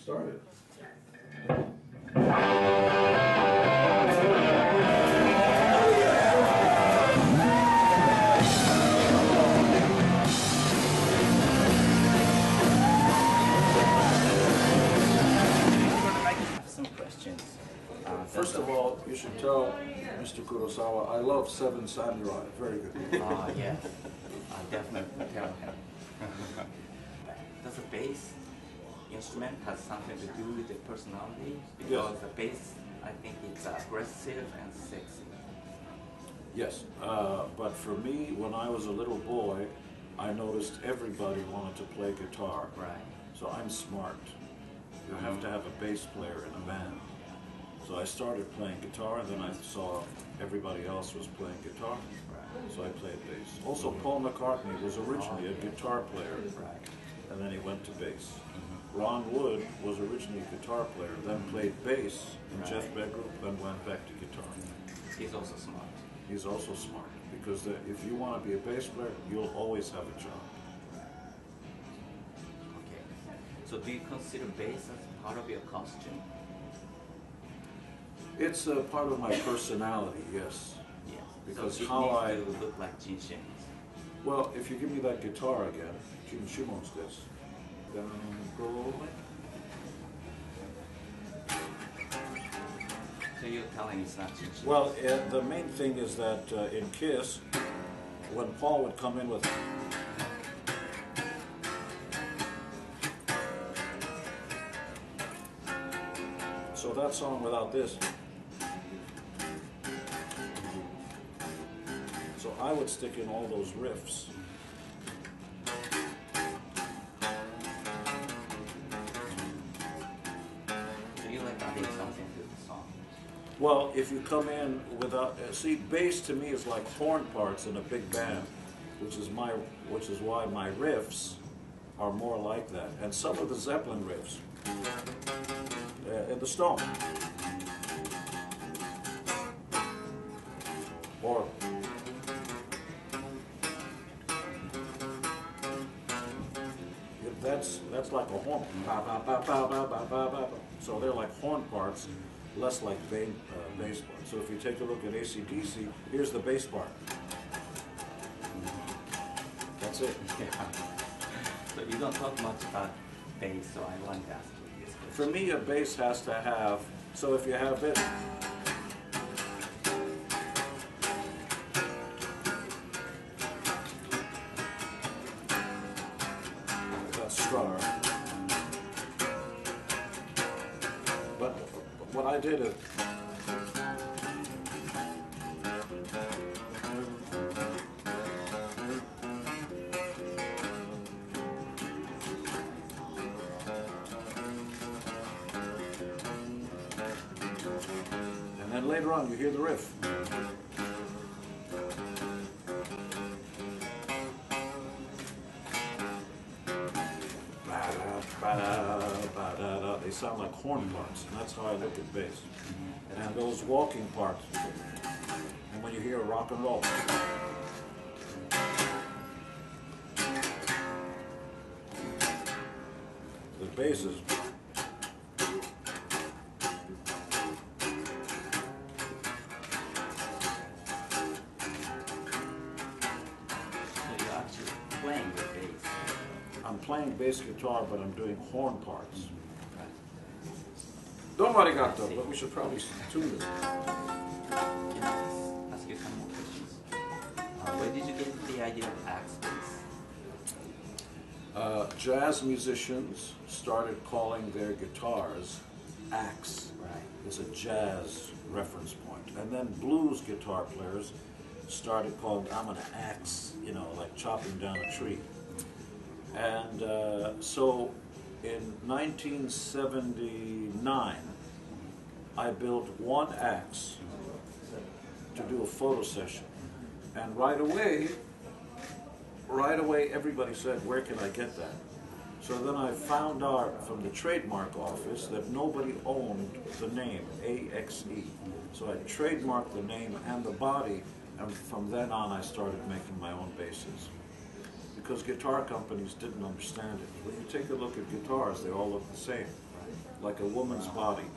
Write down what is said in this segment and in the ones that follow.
started. First of all, you should tell Mr. Kurosawa, I love Seven Samurai. Very good. Yeah, I'll definitely tell him. Does the bass instrument has something to do with the personality? Because the bass, I think it's aggressive and sexy. Yes, but for me, when I was a little boy, I noticed everybody wanted to play guitar. Right. So I'm smart. You have to have a bass player in a band. So I started playing guitar, and then I saw everybody else was playing guitar, so I played bass. Also, Paul McCartney was originally a guitar player, and then he went to bass. Ron Wood was originally a guitar player, then played bass in Jeff Beck Group, then went back to guitar. He's also smart. He's also smart, because if you want to be a bass player, you'll always have a job. Okay. So do you consider bass as part of your costume? It's a part of my personality, yes. Yeah. Because so how I look like Gene-Simmons. Well, if you give me that guitar again, Gene-Simmons this. Down go. So you're telling it's not Gene-Simmons? Well, the main thing is that in Kiss, when Paul would come in with so that song without this. So I would stick in all those riffs. Do you like adding something to the song? Well, if you come in without, see, bass to me is like horn parts in a big band, which is why my riffs are more like that. And some of the Zeppelin riffs in the Stone, or that's like a horn. So they're like horn parts, less like bass parts. So if you take a look at AC/DC, here's the bass part. That's it. Yeah. So you don't talk much about bass, so I want to ask you this question. For me, a bass has to have, so if you have it, that's strong. But what I did is, and then later on you hear the riff. They sound like horn parts, and that's how I look at bass. And those walking parts, and when you hear rock and roll, the bass is Playing the bass. I'm playing bass guitar, but I'm doing horn parts. Domo arigato, but we should probably tune it. Can I ask you some more questions? Where did you get the idea of axe bass? Jazz musicians started calling their guitars axe. Right. It's a jazz reference point. And then blues guitar players started calling, I'm an axe, you know, like chopping down a tree. And so in 1979, I built one axe to do a photo session. And right away, everybody said, where can I get that? So then I found out from the trademark office that nobody owned the name, AXE. So I trademarked the name and the body, and from then on I started making my own basses. Because guitar companies didn't understand it. When you take a look at guitars, they all look the same. like a woman's body.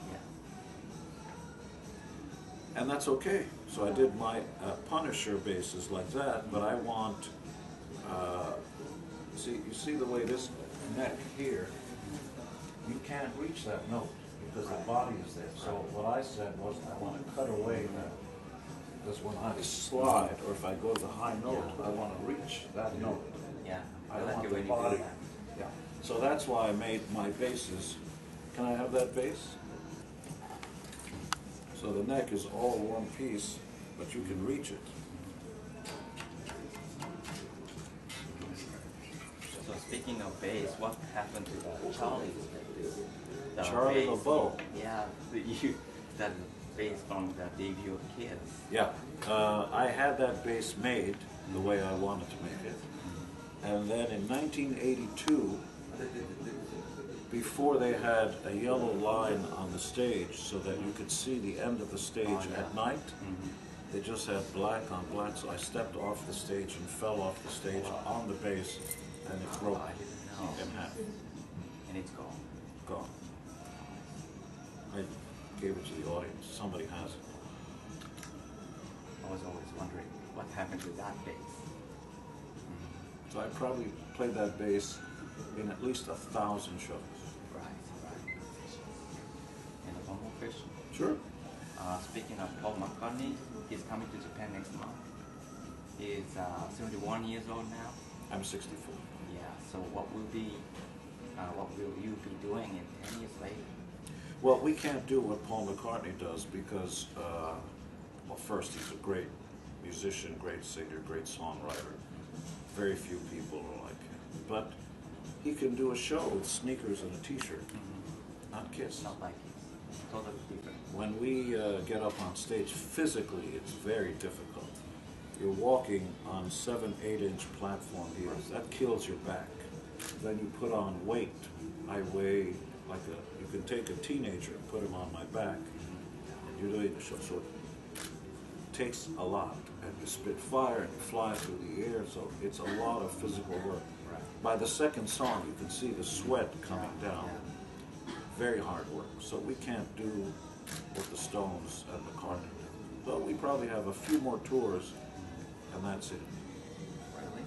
Yeah. And that's okay. So I did my Punisher basses like that, but I want, you see the way this neck here, you can't reach that note because the body is there. So what I said was I want to cut away that, because when I slide, or if I go to the high note, I want to reach that note. Yeah. I like want it the when you body. do that. Yeah. So that's why I made my basses. Can I have that bass? So the neck is all one piece, but you can reach it. So speaking of bass, what happened to Charlie? Charlie LeBeau. Yeah, that bass from the debut Kids. Yeah, I had that bass made the way I wanted to make it. And then in 1982, before they had a yellow line on the stage so that you could see the end of the stage at night, they just had black on black, so I stepped off the stage and fell off the stage on the bass, and it broke in half. And it's gone. Gone. I gave it to the audience. Somebody has it. I was always wondering what happened to that bass. So I probably played that bass in at least 1,000 shows. Right. And one more question. Sure. Speaking of Paul McCartney, he's coming to Japan next month. He's 71 years old now. I'm 64. Yeah. So what will you be doing in 10 years later? Well, we can't do what Paul McCartney does because, well, first, he's a great musician, great singer, great songwriter. Very few people are like him. But he can do a show with sneakers and a t-shirt, not Kiss. Not like Kiss. Totally different. When we get up on stage, physically, it's very difficult. You're walking on 7-8-inch platform here. That kills your back. Then you put on weight. I weigh like you can take a teenager and put him on my back, and you're doing the show. So it takes a lot. And you spit fire and you fly through the air, so it's a lot of physical work. By the second song, you can see the sweat coming down. Very hard work. So we can't do what the Stones and McCartney do. But we probably have a few more tours, and that's it. Really?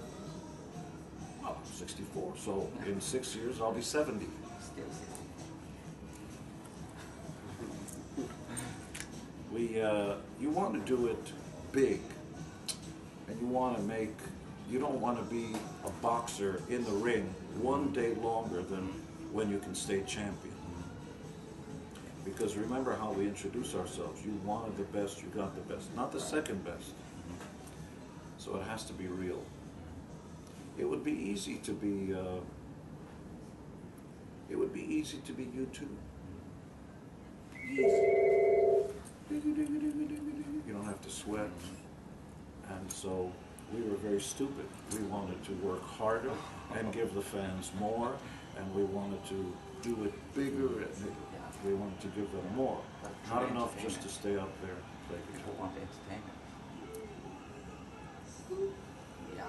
Well, I'm 64, so in 6 years I'll be 70. Still 60. You want to do it big, and you don't want to be a boxer in the ring one day longer than when you can stay champion. Because remember how we introduce ourselves. You wanted the best, you got the best, not the second best. So it has to be real. It would be easy to be you too. Easy. You don't have to sweat. And so we were very stupid. We wanted to work harder and give the fans more, and we wanted to do it bigger, and we wanted to give them more. Not enough just to stay up there and play People guitar. want entertainment. Yeah.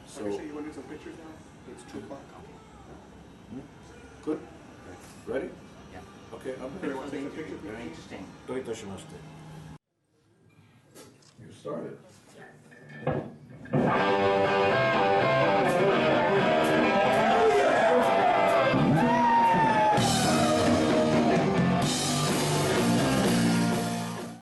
So, you want to do some pictures now? It's 2 o'clock. good? Ready? Yeah. Okay, I'm Okay, you want to take a picture? Very interesting. どういたしまして。You started.